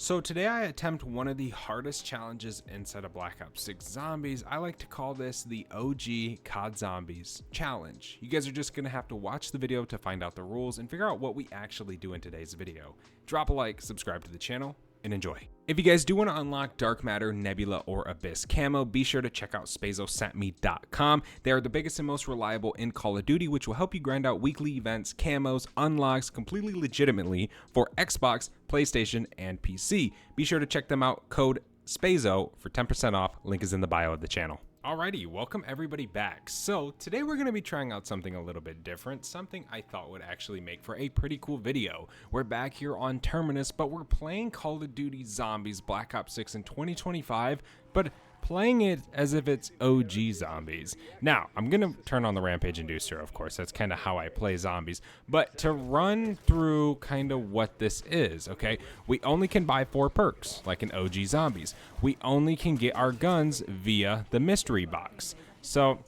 So today I attempt one of the hardest challenges inside of Black Ops 6 Zombies. I like to call this the OG COD Zombies Challenge. You guys are just going to have to watch the video to find out the rules and figure out what we actually do in today's video. Drop a like, subscribe to the channel, and enjoy. If you guys do want to unlock Dark Matter, Nebula, or Abyss camo, be sure to check out SpazosSentMe.com. They are the biggest and most reliable in Call of Duty, which will help you grind out weekly events, camos, unlocks completely legitimately for Xbox, PlayStation, and PC. Be sure to check them out. Code SPAZO for 10% off. Link is in the bio of the channel. Alrighty, welcome everybody back. So today we're going to be trying out something a little bit different, something I thought would actually make for a pretty cool video. We're back here on Terminus, but we're playing Call of Duty Zombies Black Ops 6 in 2025, but playing it as if it's OG Zombies. Now, I'm going to turn on the Rampage Inducer, of course. That's kind of how I play zombies. But to run through kind of what this is, okay? We only can buy 4 perks, like in OG Zombies. We only can get our guns via the mystery box. So,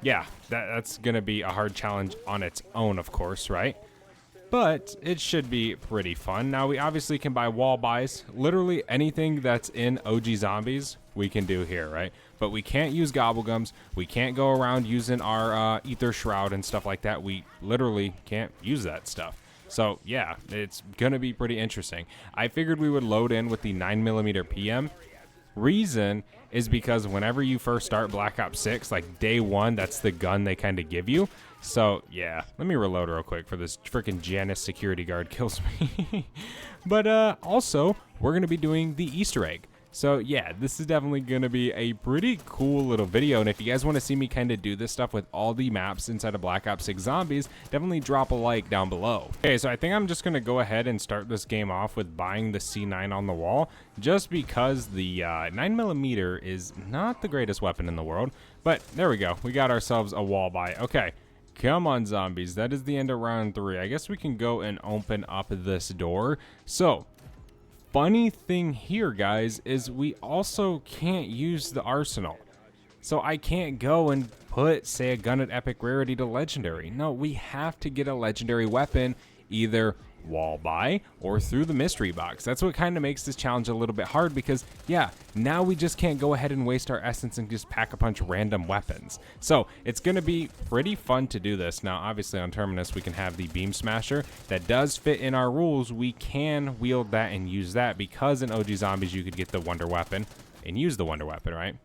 yeah, that's going to be a hard challenge on its own, of course, right? But it should be pretty fun. Now, we obviously can buy wall buys. Literally anything that's in OG Zombies, we can do here, right? But we can't use gobblegums. We can't go around using our ether shroud and stuff like that. We literally can't use that stuff. So, yeah, it's going to be pretty interesting. I figured we would load in with the 9mm PM. Reason is because whenever you first start Black Ops 6, like day one, that's the gun they kind of give you. So, yeah, let me reload real quick for this freaking Janus security guard kills me. But also, we're going to be doing the Easter egg. So, yeah, this is definitely going to be a pretty cool little video. And if you guys want to see me kind of do this stuff with all the maps inside of Black Ops 6 Zombies, definitely drop a like down below. Okay, so I think I'm just going to go ahead and start this game off with buying the C9 on the wall, just because the 9mm is not the greatest weapon in the world. But there we go. We got ourselves a wall buy. Okay. Come on, zombies. That is the end of round 3. I guess we can go and open up this door. So, funny thing here, guys, is we also can't use the arsenal. So I can't go and put, say, a gun at epic rarity to legendary. No, we have to get a legendary weapon either wall buy or through the mystery box. That's what kind of makes this challenge a little bit hard because, yeah, now we just can't go ahead and waste our essence and just pack a punch random weapons. So it's going to be pretty fun to do this. Now, obviously on Terminus, we can have the Beam Smasher. That does fit in our rules. We can wield that and use that because in OG Zombies, you could get the Wonder Weapon and use the Wonder Weapon, right?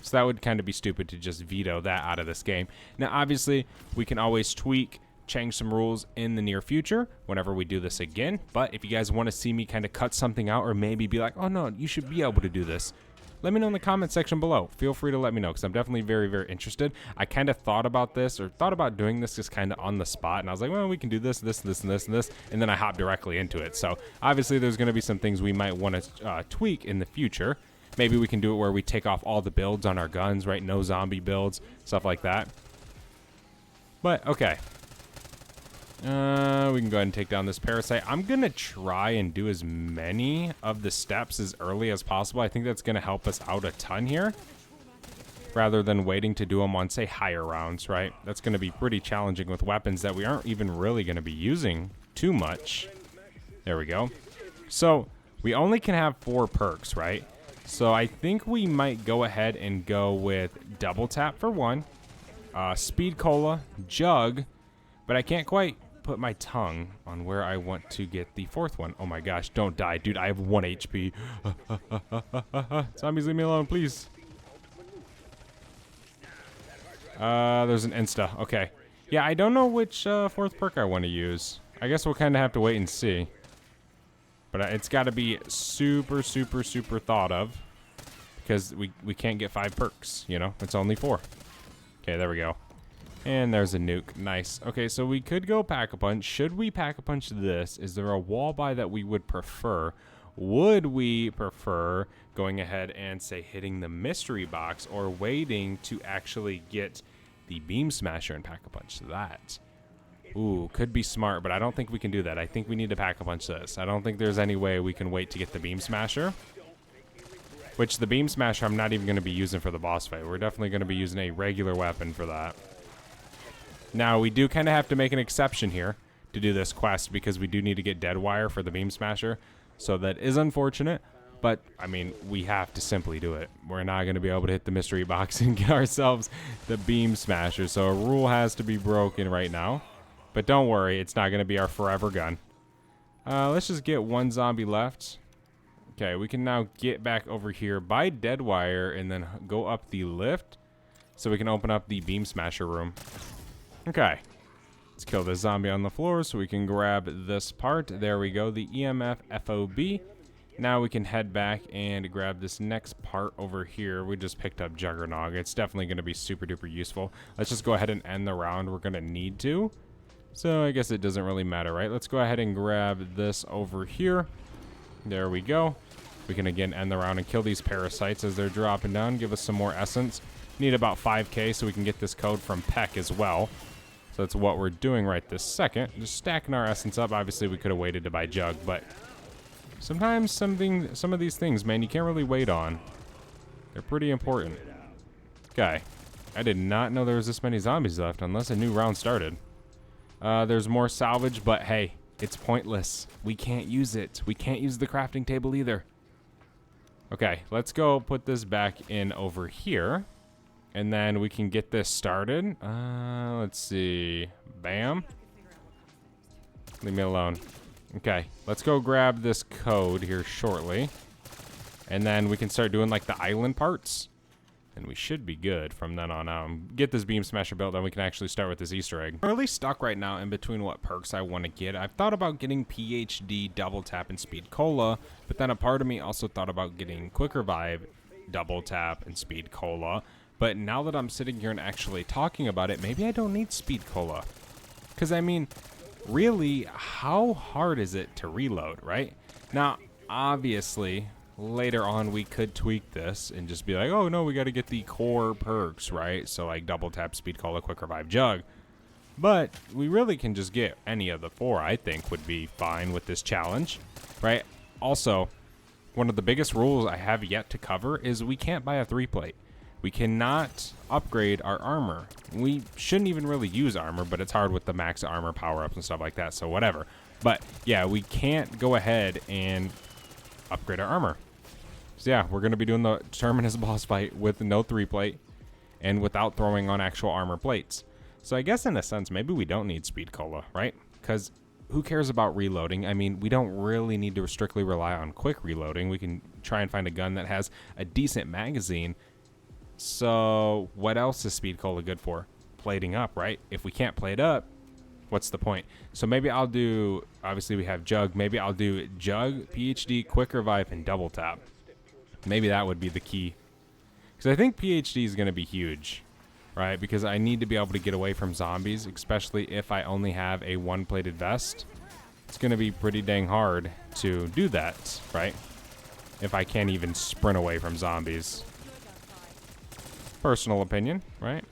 So that would kind of be stupid to just veto that out of this game. Now, obviously, we can always tweak, change some rules in the near future whenever we do this again. But if you guys want to see me kind of cut something out or maybe be like, oh no, you should be able to do this, let me know in the comment section below. Feel free to let me know because I'm definitely very, very interested. I kind of thought about this or thought about doing this just kind of on the spot. And I was like, well, we can do this, this, this, and this, and this. And then I hopped directly into it. So obviously there's going to be some things we might want to tweak in the future. Maybe we can do it where we take off all the builds on our guns, right? No zombie builds, stuff like that. But okay. We can go ahead and take down this parasite. I'm going to try and do as many of the steps as early as possible. I think that's going to help us out a ton here. Rather than waiting to do them on, say, higher rounds, right? That's going to be pretty challenging with weapons that we aren't even really going to be using too much. There we go. So, we only can have 4 perks, right? So, I think we might go ahead and go with Double Tap for 1. Speed Cola, Jug, but I can't quite put my tongue on where I want to get the 4th one. Oh my gosh, don't die, dude. I have 1 HP. Zombies, leave me alone, please. There's an insta. Okay. Yeah, I don't know which 4th perk I want to use. I guess we'll kind of have to wait and see. But it's got to be super, super, super thought of. Because we can't get 5 perks, you know? It's only 4. Okay, there we go. And there's a nuke. Nice. Okay, so we could go Pack-a-Punch. Should we Pack-a-Punch this? Is there a wall buy that we would prefer? Would we prefer going ahead and, say, hitting the mystery box or waiting to actually get the Beam Smasher and Pack-a-Punch that? Ooh, could be smart, but I don't think we can do that. I think we need to Pack-a-Punch this. I don't think there's any way we can wait to get the Beam Smasher. Which the Beam Smasher I'm not even going to be using for the boss fight. We're definitely going to be using a regular weapon for that. Now, we do kind of have to make an exception here to do this quest because we do need to get Deadwire for the Beam Smasher. So that is unfortunate. But, I mean, we have to simply do it. We're not going to be able to hit the mystery box and get ourselves the beam smasher. So a rule has to be broken right now. But don't worry, it's not going to be our forever gun. Let's just get one zombie left. Okay, we can now get back over here by dead wire and then go up the lift so we can open up the beam smasher room. Okay. Let's kill this zombie on the floor so we can grab this part. There we go, the EMF FOB. Now we can head back and grab this next part over here. We just picked up Juggernog. It's definitely going to be super duper useful. Let's just go ahead and end the round. We're going to need to. So I guess it doesn't really matter, right? Let's go ahead and grab this over here. There we go. We can again end the round and kill these parasites as they're dropping down. Give us some more essence. Need about 5k so we can get this code from Peck as well. So that's what we're doing right this second. Just stacking our essence up. Obviously we could have waited to buy Jug, but sometimes some of these things, man, you can't really wait on. They're pretty important. Okay. I did not know there was this many zombies left unless a new round started. There's more salvage, but hey, it's pointless. We can't use it. We can't use the crafting table either. Okay, let's go put this back in over here. And then we can get this started. Let's see. Bam. Leave me alone. Okay, let's go grab this code here shortly. And then we can start doing like the island parts. And we should be good from then on out. Get this beam smasher built, then we can actually start with this Easter egg. I'm really stuck right now in between what perks I want to get. I've thought about getting PhD, Double Tap, and Speed Cola, but then a part of me also thought about getting Quick Revive, Double Tap, and Speed Cola. But now that I'm sitting here and actually talking about it, maybe I don't need Speed Cola. Because, I mean, really, how hard is it to reload, right? Now, obviously, later on we could tweak this and just be like, oh no, we got to get the core perks, right? So like Double Tap, Speed Cola, Quick Revive, Jug. But we really can just get any of the 4, I think would be fine with this challenge, right? Also, one of the biggest rules I have yet to cover is we can't buy a 3-plate. We cannot upgrade our armor. We shouldn't even really use armor, but it's hard with the max armor power-ups and stuff like that, so whatever. But yeah, we can't go ahead and upgrade our armor. So yeah, we're going to be doing the Terminus boss fight with no 3-plate and without throwing on actual armor plates. So I guess in a sense, maybe we don't need Speed Cola, right? Because who cares about reloading? I mean, we don't really need to strictly rely on quick reloading. We can try and find a gun that has a decent magazine. So what else is Speed Cola good for? Plating up, right? If we can't plate up, what's the point? So maybe I'll do, obviously we have Jug, maybe I'll do Jug, PhD, Quick Revive, and Double Tap. Maybe that would be the key. Because I think PhD is going to be huge, right? Because I need to be able to get away from zombies, especially if I only have a 1-plated vest. It's going to be pretty dang hard to do that, right? If I can't even sprint away from zombies. Personal opinion, right?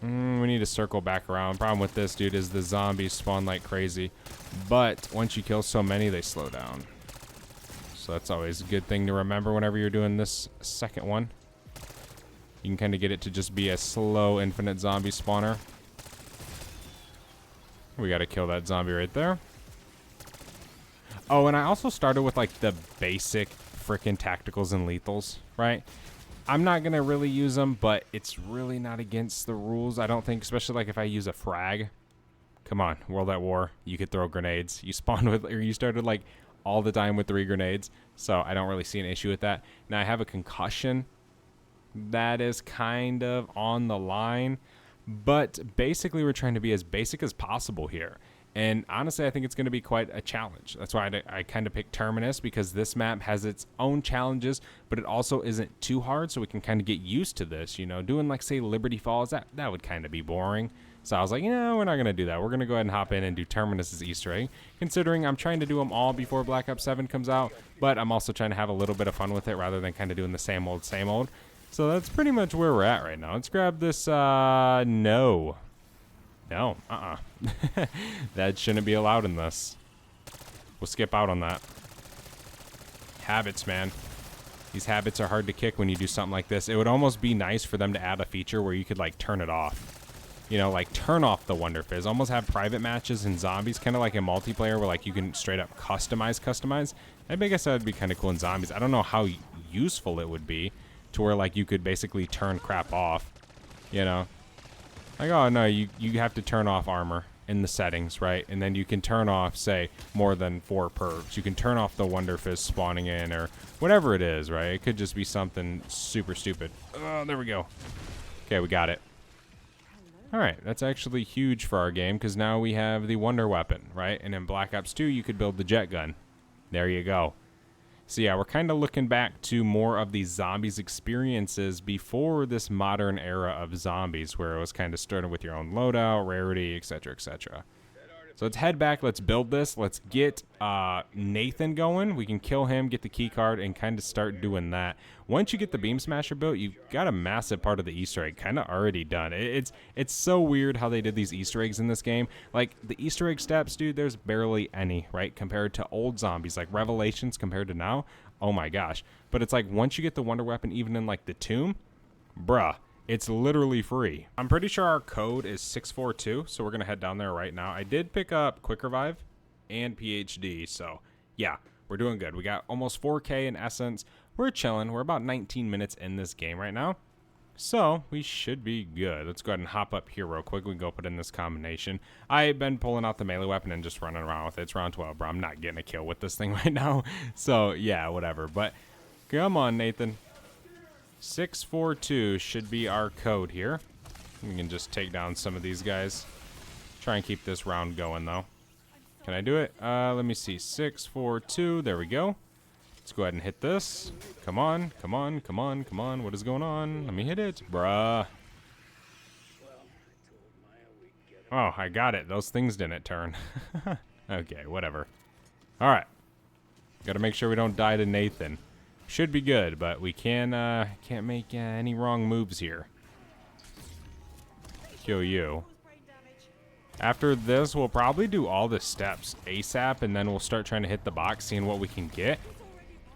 We need to circle back around. Problem with this, dude, is the zombies spawn like crazy. But once you kill so many, they slow down. So that's always a good thing to remember whenever you're doing this second one. You can kind of get it to just be a slow, infinite zombie spawner. We got to kill that zombie right there. Oh, and I also started with like the basic freaking tacticals and lethals, right? I'm not going to really use them, but it's really not against the rules, I don't think, especially like if I use a frag. Come on, World at War, you could throw grenades. You spawned with, or you started like all the time with 3 grenades, so I don't really see an issue with that. Now I have a concussion that is kind of on the line, but basically we're trying to be as basic as possible here. And honestly, I think it's going to be quite a challenge. That's why I kind of picked Terminus, because this map has its own challenges, but it also isn't too hard, so we can kind of get used to this, you know. Doing like, say, Liberty Falls, that would kind of be boring. So I was like, you know, we're not going to do that. We're going to go ahead and hop in and do Terminus's Easter egg, considering I'm trying to do them all before Black Ops 7 comes out, but I'm also trying to have a little bit of fun with it rather than kind of doing the same old, same old. So that's pretty much where we're at right now. Let's grab this, no. No, that shouldn't be allowed in this. We'll skip out on that. Habits, man. These habits are hard to kick when you do something like this. It would almost be nice for them to add a feature where you could like turn it off. you know, like turn off the Wonder Fizz. Almost have private matches in zombies, kind of like in multiplayer where like you can straight up customize. I guess that would be kind of cool in zombies. I don't know how useful it would be to where like you could basically turn crap off, you know? Like, oh no, you have to turn off armor in the settings, right? And then you can turn off, say, more than 4 perks. You can turn off the Wonder Fizz spawning in or whatever it is, right? It could just be something super stupid. Oh, there we go. Okay, we got it. All right, that's actually huge for our game because now we have the Wonder Weapon, right? And in Black Ops 2, you could build the jet gun. There you go. So yeah, we're kind of looking back to more of these zombies experiences before this modern era of zombies where it was kind of started with your own loadout, rarity, etc., etc. So let's head back, let's build this, let's get Nathan going. We can kill him, get the key card, and kind of start doing that. Once you get the Beam Smasher built, you've got a massive part of the Easter egg kind of already done. It's so weird how they did these Easter eggs in this game. Like, the Easter egg steps, dude, there's barely any, right? Compared to old zombies, like Revelations compared to now, oh my gosh. But it's like, once you get the Wonder Weapon, even in like the Tomb, bruh. It's literally free. I'm pretty sure our code is 642, so we're going to head down there right now. I did pick up Quick Revive and PhD, so yeah, we're doing good. We got almost 4K in essence. We're chilling. We're about 19 minutes in this game right now, so we should be good. Let's go ahead and hop up here real quick. We can go put in this combination. I've been pulling out the melee weapon and just running around with it. It's round 12, bro. I'm not getting a kill with this thing right now, so yeah, whatever. But come on, Nathan. 642 should be our code here. We can just take down some of these guys. Try and keep this round going, though. Can I do it? Let me see. 642. There we go. Let's go ahead and hit this. Come on. Come on. Come on. Come on. What is going on? Let me hit it. Bruh. Oh, I got it. Those things didn't turn. Okay, whatever. All right. Got to make sure we don't die to Nathan. Should be good, but we can't make any wrong moves here. Kill you. After this, we'll probably do all the steps ASAP, and then we'll start trying to hit the box, seeing what we can get.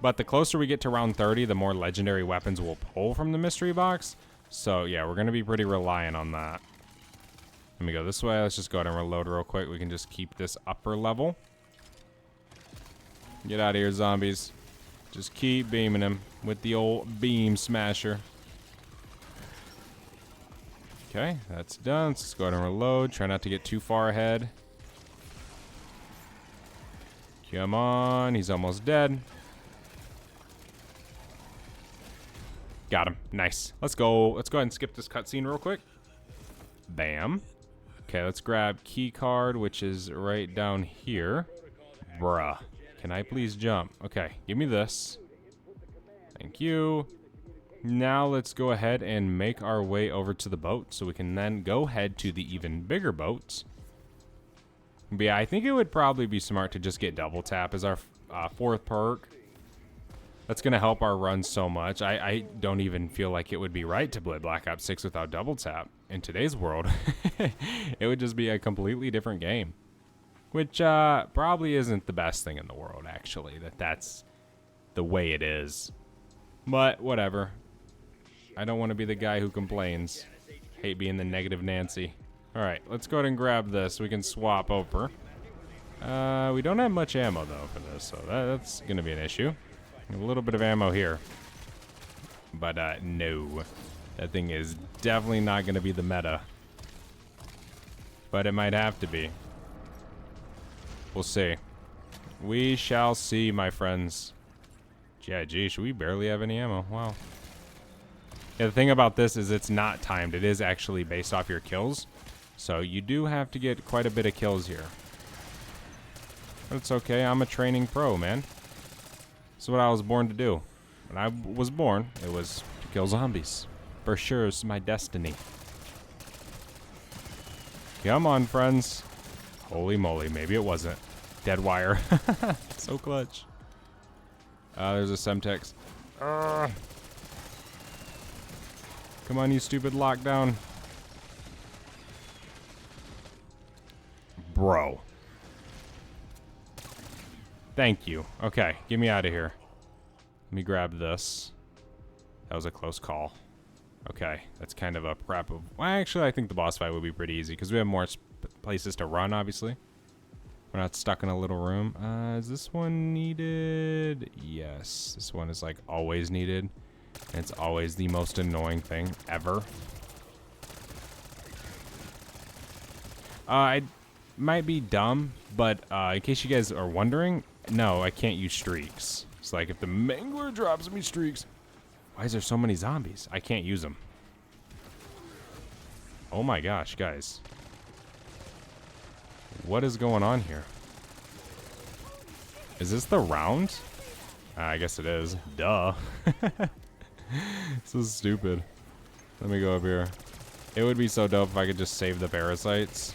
But the closer we get to round 30, the more legendary weapons we'll pull from the mystery box. So yeah, we're going to be pretty reliant on that. Let me go this way. Let's just go ahead and reload real quick. We can just keep this upper level. Get out of here, zombies. Just keep beaming him with the old beam smasher. Okay, that's done. Let's go ahead and reload. Try not to get too far ahead. Come on, he's almost dead. Got him. Nice. Let's go. Let's go ahead and skip this cutscene real quick. Bam. Okay, let's grab key card, which is right down here. Bruh. Can I please jump? Okay, give me this. Thank you. Now let's go ahead and make our way over to the boat so we can then go head to the even bigger boats. But yeah, I think it would probably be smart to just get double tap as our 4th perk. That's going to help our run so much. I don't even feel like it would be right to play Black Ops 6 without double tap in today's world. It would just be a completely different game. Which probably isn't the best thing in the world, actually. That's the way it is. But whatever. I don't want to be the guy who complains. Hate being the negative Nancy. Alright, let's go ahead and grab this. We can swap over. We don't have much ammo, though, for this. So that's going to be an issue. A little bit of ammo here. But no. That thing is definitely not going to be the meta. But it might have to be. We'll see. We shall see, my friends. Yeah, geez, we barely have any ammo. Wow. Yeah, the thing about this is it's not timed. It is actually based off your kills. So you do have to get quite a bit of kills here. But it's okay. I'm a training pro, man. This is what I was born to do. When I was born, it was to kill zombies. For sure, it's my destiny. Come on, friends. Holy moly, maybe it wasn't. Dead wire. So clutch. There's a Semtex. Come on, you stupid lockdown. Bro. Thank you. Okay, get me out of here. Let me grab this. That was a close call. Okay, that's kind of a prep of... Well, actually, I think the boss fight would be pretty easy because we have more places to run, obviously. We're not stuck in a little room. Is this one needed? Yes, this one is like always needed. And it's always the most annoying thing ever. I might be dumb, but in case you guys are wondering, no, I can't use streaks. It's like if the Mangler drops me streaks... Why is there so many zombies? I can't use them. Oh my gosh, guys. What is going on here? Is this the round? I guess it is. Duh. This is stupid. Let me go up here. It would be so dope if I could just save the parasites.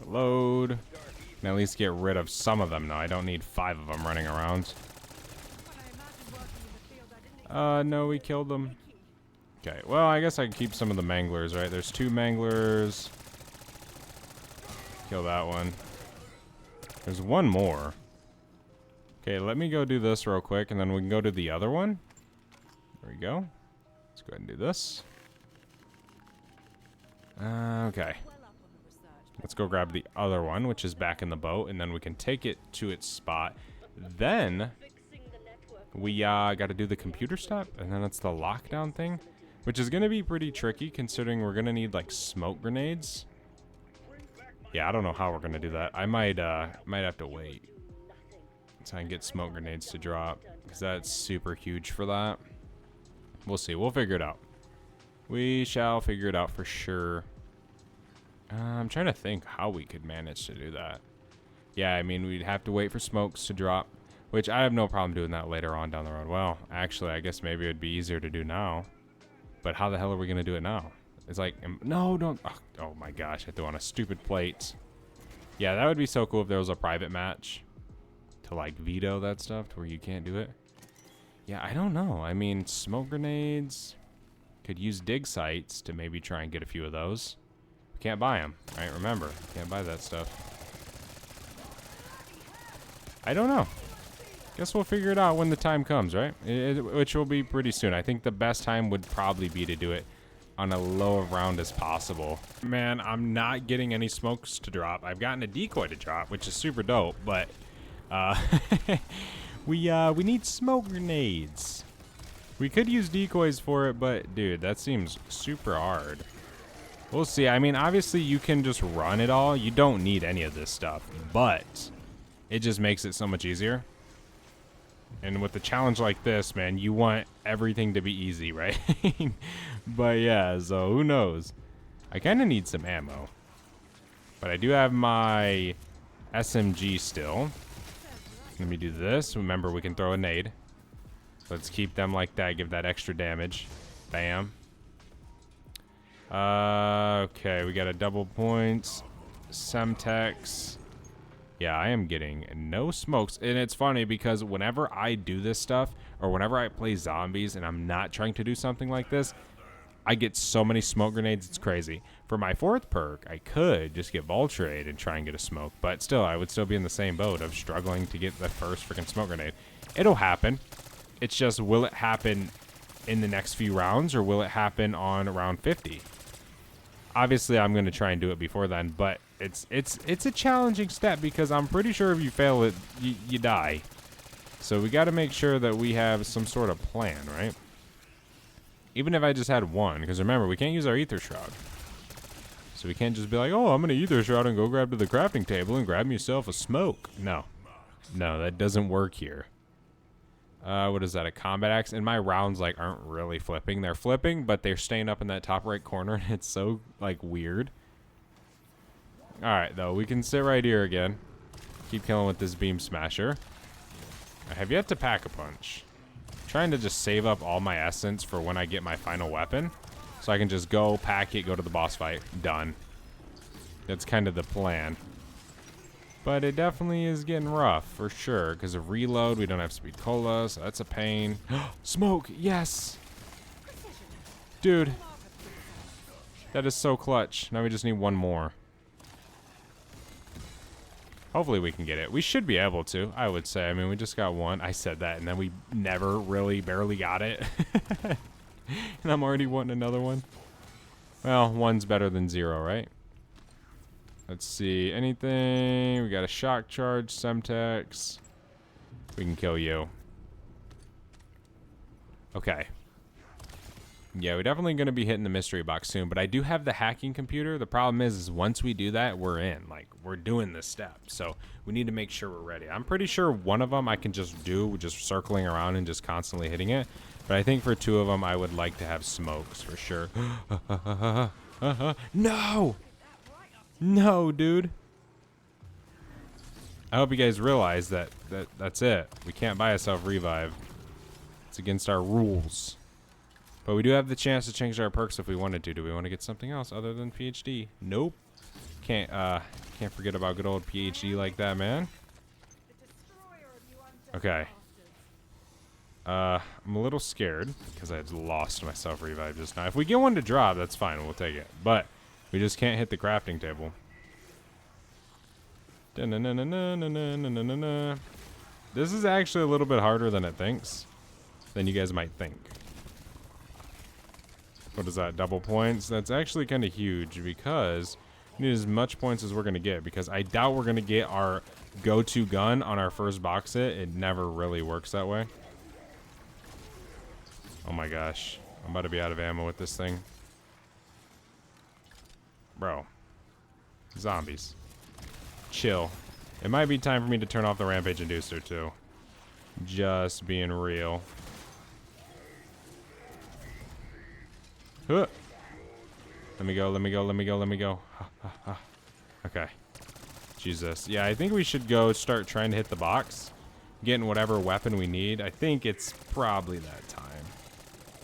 Load. And at least get rid of some of them now. I don't need 5 of them running around. No, we killed them. Okay, well, I guess I can keep some of the manglers, right? There's 2 manglers. Kill that one. There's 1 more. Okay, let me go do this real quick, and then we can go to the other one. There we go. Let's go ahead and do this. Okay. Let's go grab the other one, which is back in the boat, and then we can take it to its spot. Then we got to do the computer step, and then it's the lockdown thing, which is going to be pretty tricky considering we're going to need like smoke grenades. Yeah, I don't know how we're going to do that. I might have to wait until I can get smoke grenades to drop because that's super huge for that. We'll see. We'll figure it out. We shall figure it out for sure. I'm trying to think how we could manage to do that. Yeah, I mean, we'd have to wait for smokes to drop, which I have no problem doing that later on down the road. Well, actually, I guess maybe it'd be easier to do now. But how the hell are we going to do it now? It's like, no, don't. Oh my gosh, I threw on a stupid plate. Yeah, that would be so cool if there was a private match to like veto that stuff to where you can't do it. Yeah, I don't know. I mean, smoke grenades. Could use dig sites to maybe try and get a few of those. Can't buy them, right? Remember, can't buy that stuff. I don't know. Guess we'll figure it out when the time comes, right? Which will be pretty soon. I think the best time would probably be to do it on a low of round as possible. Man, I'm not getting any smokes to drop. I've gotten a decoy to drop, which is super dope, but we need smoke grenades. We could use decoys for it, but dude, that seems super hard. We'll see. I mean, obviously you can just run it all. You don't need any of this stuff, but it just makes it so much easier. And with a challenge like this, man, you want everything to be easy, right? But yeah, so who knows? I kind of need some ammo. But I do have my SMG still. Let me do this. Remember, we can throw a nade. Let's keep them like that. Give that extra damage. Bam. Okay, we got a double points. Semtex. Yeah, I am getting no smokes. And it's funny because whenever I do this stuff, or whenever I play zombies and I'm not trying to do something like this, I get so many smoke grenades, it's crazy. For my 4th perk, I could just get Vulturade and try and get a smoke, but still, I would still be in the same boat of struggling to get the first freaking smoke grenade. It'll happen. It's just, will it happen in the next few rounds, or will it happen on round 50? Obviously, I'm going to try and do it before then, but it's a challenging step because I'm pretty sure if you fail it, you die. So we got to make sure that we have some sort of plan, right? Even if I just had one, because remember, we can't use our Ether Shroud. So we can't just be like, oh, I'm going to Ether Shroud and go grab to the crafting table and grab yourself a smoke. No. No, that doesn't work here. What is that, a combat axe? And my rounds, like, aren't really flipping. They're flipping, but they're staying up in that top right corner, and it's so, like, weird. Alright, though, we can sit right here again. Keep killing with this beam smasher. I have yet to pack a punch. I'm trying to just save up all my essence for when I get my final weapon, so I can just go, pack it, go to the boss fight. Done. That's kind of the plan. But it definitely is getting rough, for sure. Because of reload, we don't have speed cola, so that's a pain. Smoke! Yes! Dude. That is so clutch. Now we just need one more. Hopefully we can get it. We should be able to, I would say. I mean, we just got one. I said that, and then we never really barely got it. And I'm already wanting another one. Well, one's better than 0, right? Let's see. Anything? We got a shock charge, Semtex. We can kill you. Okay. Yeah, we're definitely going to be hitting the mystery box soon, but I do have the hacking computer. The problem is once we do that, we're in. Like, we're doing this step. So we need to make sure we're ready. I'm pretty sure one of them I can just do, just circling around and just constantly hitting it. But I think for 2 of them, I would like to have smokes for sure. No! No, dude. I hope you guys realize that's it. We can't buy a self-revive. It's against our rules. But we do have the chance to change our perks if we wanted to. Do we want to get something else other than PhD? Nope. Can't forget about good old PhD like that, man. Okay. I'm a little scared because I lost my self-revive just now. If we get one to drop, that's fine. We'll take it. But we just can't hit the crafting table. This is actually a little bit harder than it thinks. Than you guys might think. What is that? Double points? That's actually kind of huge because we need as much points as we're going to get, because I doubt we're going to get our go-to gun on our first box hit. It never really works that way. Oh my gosh. I'm about to be out of ammo with this thing. Bro. Zombies. Chill. It might be time for me to turn off the Rampage Inducer too. Just being real. Huh. Let me go, let me go, let me go, let me go. Okay. Jesus. Yeah, I think we should go start trying to hit the box. Getting whatever weapon we need. I think it's probably that time.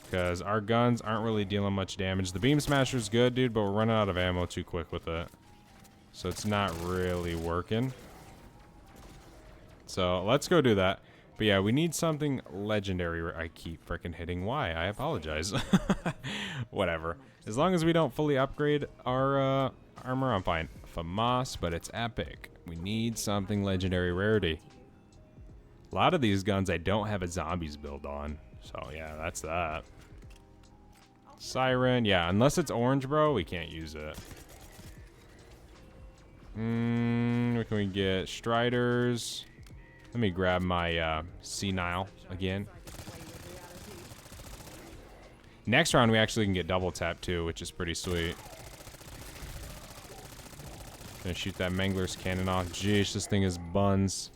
Because our guns aren't really dealing much damage. The Beam Smasher's good, dude, but we're running out of ammo too quick with it. So it's not really working. So let's go do that. But yeah, we need something legendary. I keep freaking hitting Y. I apologize. Whatever. As long as we don't fully upgrade our armor, I'm fine. FAMAS, but it's epic. We need something legendary rarity. A lot of these guns I don't have a zombies build on. So yeah, that's that. Siren. Yeah, unless it's orange, bro, we can't use it. What can we get? Striders. Let me grab my Senile again. Next round, we actually can get double tap too, which is pretty sweet. Gonna shoot that Mangler's cannon off. Jeez, this thing is buns.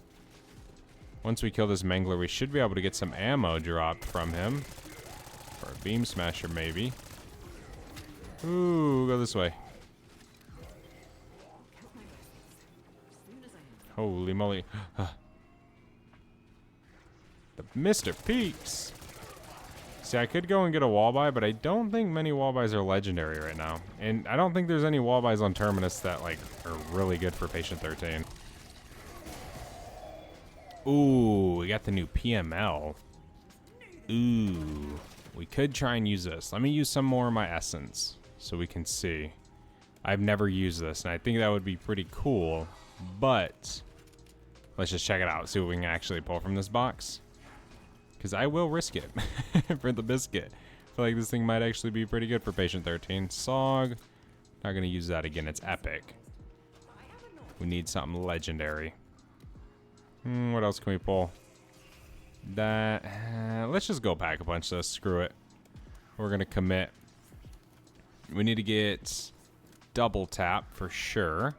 Once we kill this Mangler, we should be able to get some ammo dropped from him. For a Beam Smasher, maybe. Ooh, go this way. Holy moly. The Mr. Peaks. See, I could go and get a walleye, but I don't think many walleyes are legendary right now. And I don't think there's any walleyes on Terminus that, like, are really good for Patient 13. Ooh, we got the new PML. Ooh. We could try and use this. Let me use some more of my essence so we can see. I've never used this, and I think that would be pretty cool. But let's just check it out. See what we can actually pull from this box. Because I will risk it for the biscuit. I feel like this thing might actually be pretty good for Patient 13. Sog. Not going to use that again. It's epic. We need something legendary. What else can we pull? That. Let's just go pack a bunch of this. Screw it. We're going to commit. We need to get double tap for sure.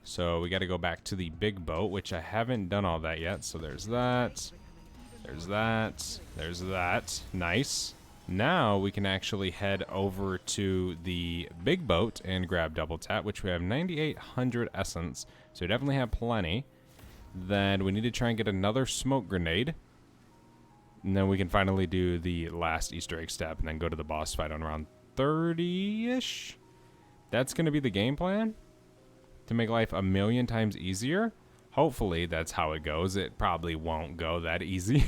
So we got to go back to the big boat, which I haven't done all that yet. So there's that. There's that. There's that. Nice. Now we can actually head over to the big boat and grab double tap, which we have 9,800 essence. So we definitely have plenty. Then we need to try and get another smoke grenade. And then we can finally do the last Easter egg step and then go to the boss fight on around 30-ish. That's going to be the game plan. To make life a million times easier. Hopefully that's how it goes. It probably won't go that easy.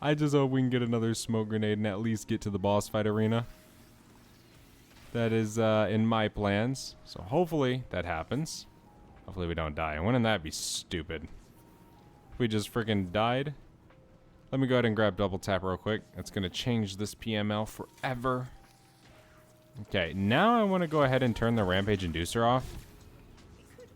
I just hope we can get another smoke grenade and at least get to the boss fight arena. That is in my plans. So hopefully that happens. Hopefully we don't die. Wouldn't that be stupid? If we just freaking died. Let me go ahead and grab double tap real quick. It's going to change this PML forever. Okay, now I want to go ahead and turn the Rampage Inducer off.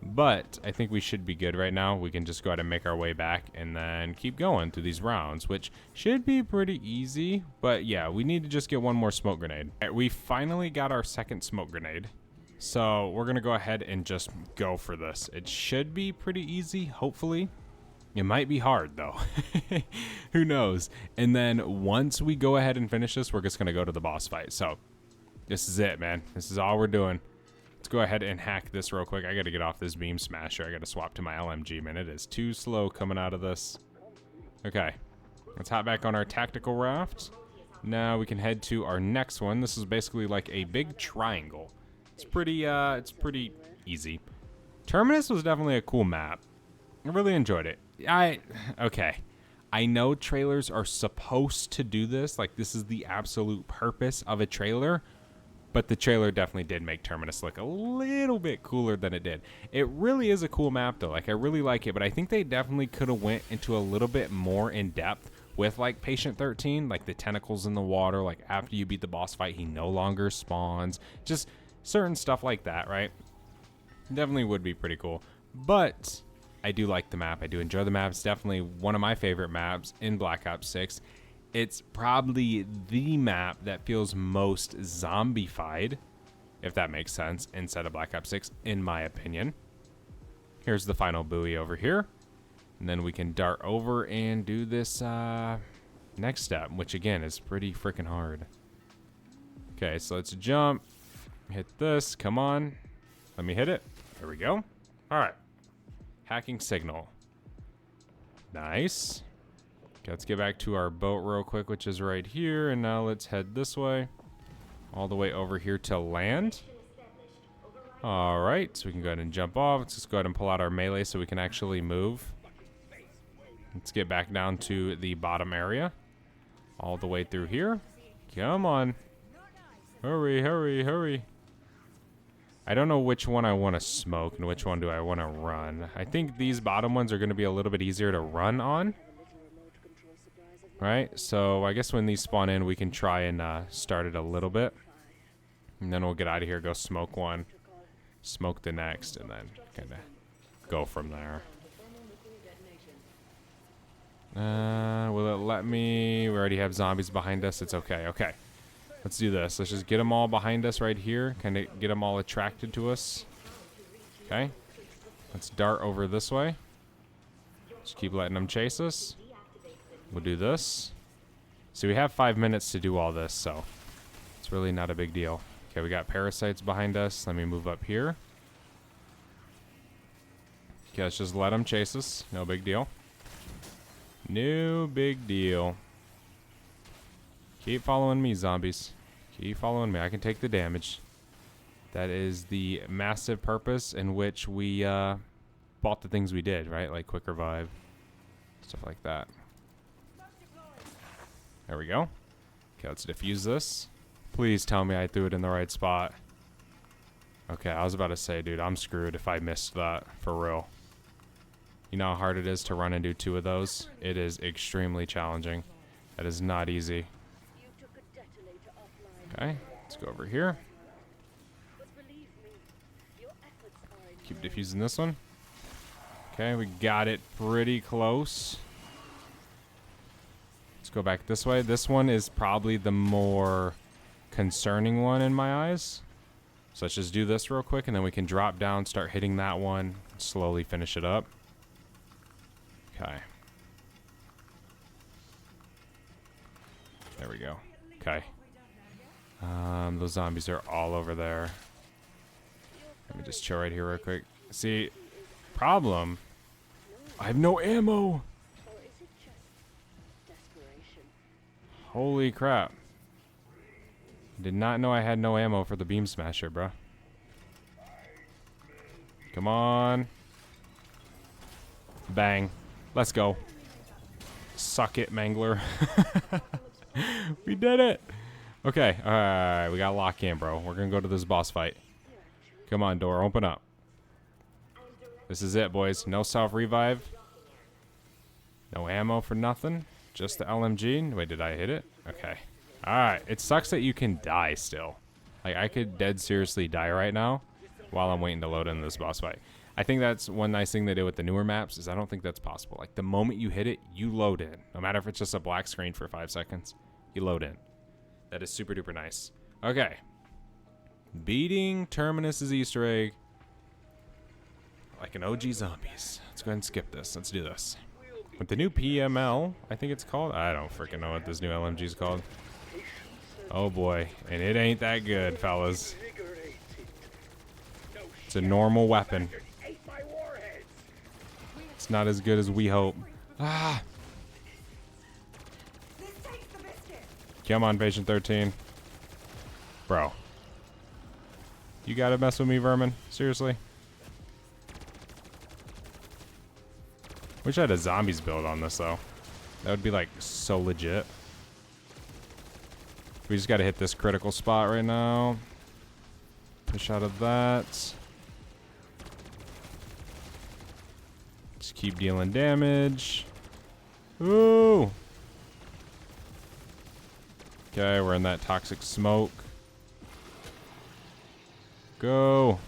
But I think we should be good right now. We can just go ahead and make our way back and then keep going through these rounds, which should be pretty easy. But yeah, we need to just get one more smoke grenade. All right, we finally got our second smoke grenade. So we're going to go ahead and just go for this. It should be pretty easy, hopefully. It might be hard though. Who knows? And then once we go ahead and finish this, we're just going to go to the boss fight. So this is it, man. This is all we're doing. Let's go ahead and hack this real quick. I got to get off this beam smasher. I got to swap to my LMG, man. It is too slow coming out of this. Okay. Let's hop back on our tactical raft. Now we can head to our next one. This is basically like a big triangle. It's pretty easy. Terminus was definitely a cool map. I really enjoyed it. Okay. I know trailers are supposed to do this. Like, this is the absolute purpose of a trailer. But the trailer definitely did make Terminus look a little bit cooler than it did. It really is a cool map, though. Like, I really like it. But I think they definitely could have went into a little bit more in depth with, like, Patient 13. Like, the tentacles in the water. Like, after you beat the boss fight, he no longer spawns. Just certain stuff like that, right? Definitely would be pretty cool. But I do like the map. I do enjoy the map. It's definitely one of my favorite maps in Black Ops 6. It's probably the map that feels most zombified, if that makes sense, instead of Black Ops 6, in my opinion. Here's the final buoy over here. And then we can dart over and do this next step, which again is pretty freaking hard. Okay, so let's jump. Hit this. Come on. Let me hit it. There we go. All right. Hacking signal. Nice. Okay, let's get back to our boat real quick, which is right here. And now let's head this way. All the way over here to land. All right. So we can go ahead and jump off. Let's just go ahead and pull out our melee so we can actually move. Let's get back down to the bottom area. All the way through here. Come on. Hurry, hurry, hurry. I don't know which one I want to smoke and which one do I want to run. I think these bottom ones are going to be a little bit easier to run on. Right? So I guess when these spawn in, we can try and start it a little bit. And then we'll get out of here, go smoke one, smoke the next, and then kind of go from there. Will it let me? We already have zombies behind us. It's okay. Okay. Let's do this. Let's just get them all behind us right here. Kind of get them all attracted to us. Okay. Let's dart over this way. Just keep letting them chase us. We'll do this. So we have 5 minutes to do all this, so it's really not a big deal. Okay, we got parasites behind us. Let me move up here. Okay, let's just let them chase us. No big deal. No big deal. Keep following me, zombies. Keep following me. I can take the damage. That is the massive purpose in which we bought the things we did, right? Like quick revive, stuff like that. There we go. Okay, let's defuse this. Please tell me I threw it in the right spot. Okay, I was about to say, dude, I'm screwed if I missed that, for real. You know how hard it is to run and do 2 of those? It is extremely challenging. That is not easy. Okay, let's go over here. Keep defusing this one. Okay, we got it pretty close. Let's go back this way. This one is probably the more concerning one in my eyes. So let's just do this real quick, and then we can drop down, start hitting that one, slowly finish it up. Okay. There we go. Okay. Those zombies are all over there. Let me just chill right here real quick. See, problem. I have no ammo. Holy crap. Did not know I had no ammo for the beam smasher, bro. Come on. Bang. Let's go. Suck it, Mangler. We did it. Okay, alright, we got lock in, bro. We're gonna go to this boss fight. Come on, door, open up. This is it, boys. No self-revive. No ammo for nothing. Just the LMG. Wait, did I hit it? Okay. Alright. It sucks that you can die still. Like, I could dead seriously die right now while I'm waiting to load in this boss fight. I think that's one nice thing they did with the newer maps is I don't think that's possible. Like, the moment you hit it, you load in. No matter if it's just a black screen for 5 seconds, you load in. That is super duper nice. Okay. Beating Terminus's Easter egg like an OG zombies. Let's go ahead and skip this. Let's do this. With the new PML, I think it's called. I don't freaking know what this new LMG is called. Oh boy. And it ain't that good, fellas. It's a normal weapon. It's not as good as we hope. Ah! Come on, Patient 13. Bro. You gotta mess with me, vermin. Seriously? Wish I had a zombies build on this, though. That would be, like, so legit. We just gotta hit this critical spot right now. Push out of that. Just keep dealing damage. Ooh! Okay, we're in that toxic smoke. Go!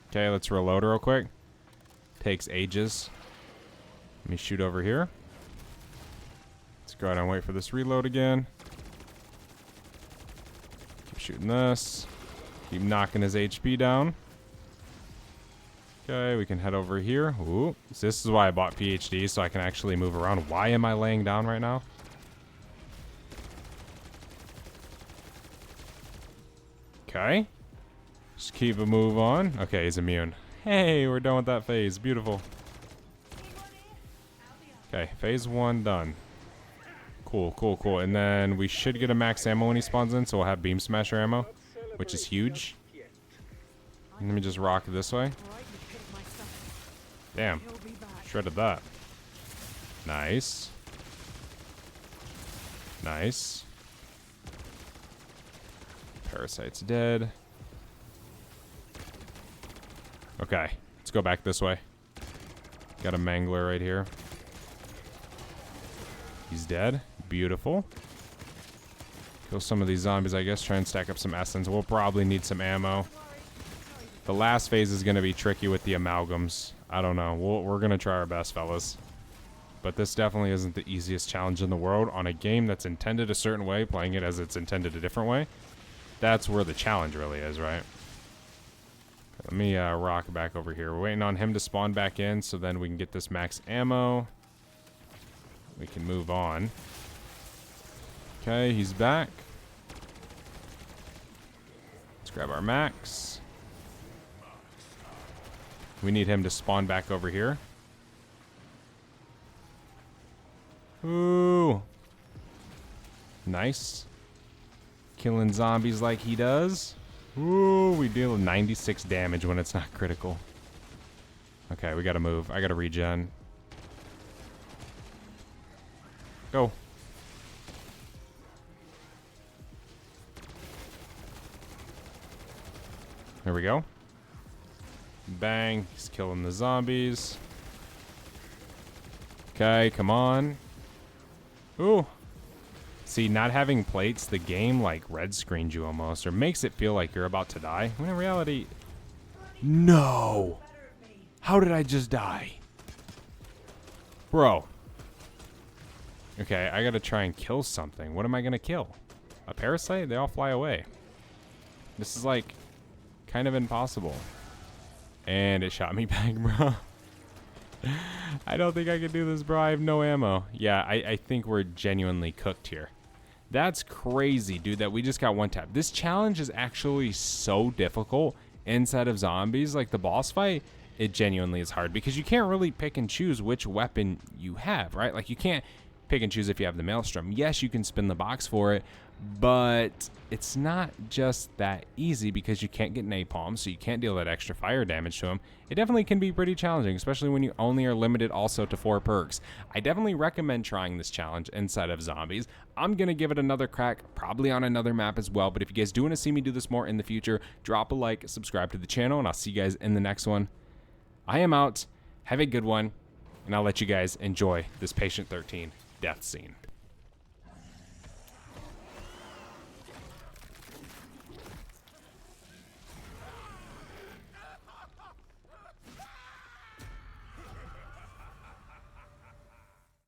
Okay, let's reload real quick. Takes ages. Let me shoot over here. Let's go ahead and wait for this reload again. Keep shooting this. Keep knocking his HP down. Okay, we can head over here. Ooh, so this is why I bought PhD, so I can actually move around. Why am I laying down right now? Okay. Just keep a move on. Okay, he's immune. Hey, we're done with that phase. Beautiful. Okay, phase 1 done. Cool, cool, cool. And then we should get a max ammo when he spawns in, so we'll have beam smasher ammo, which is huge. Let me just rock it this way. Damn. Shredded that. Nice. Nice. Parasite's dead. Okay, let's go back this way. Got a mangler right here. He's dead. Beautiful. Kill some of these zombies, I guess. Try and stack up some essence. We'll probably need some ammo. The last phase is going to be tricky with the amalgams. I don't know. We're going to try our best, fellas. But this definitely isn't the easiest challenge in the world on a game that's intended a certain way, playing it as it's intended a different way. That's where the challenge really is, right? Let me rock back over here. We're waiting on him to spawn back in so then we can get this max ammo. We can move on. Okay, he's back. Let's grab our max. We need him to spawn back over here. Ooh. Nice. Killing zombies like he does. Ooh, we deal 96 damage when it's not critical. Okay, we gotta move. I gotta regen. Go. There we go. Bang. He's killing the zombies. Okay, come on. Ooh. See, not having plates, the game like red screens you almost, or makes it feel like you're about to die. When in reality, no. How did I just die? Bro. Okay, I gotta try and kill something. What am I gonna kill? A parasite? They all fly away. This is like kind of impossible. And it shot me back, bro. I don't think I can do this, bro. I have no ammo. Yeah, I think we're genuinely cooked here. That's crazy, dude, that we just got one tap. This challenge is actually so difficult inside of zombies. Like the boss fight, it genuinely is hard because you can't really pick and choose which weapon you have, right? Like you can't pick and choose if you have the Maelstrom. Yes, you can spin the box for it, but it's not just that easy because you can't get napalm, so you can't deal that extra fire damage to him. It definitely can be pretty challenging, especially when you only are limited also to 4 perks. I definitely recommend trying this challenge inside of zombies. I'm going to give it another crack, probably on another map as well, but if you guys do want to see me do this more in the future, drop a like, subscribe to the channel, and I'll see you guys in the next one. I am out. Have a good one, and I'll let you guys enjoy this Patient 13 death scene.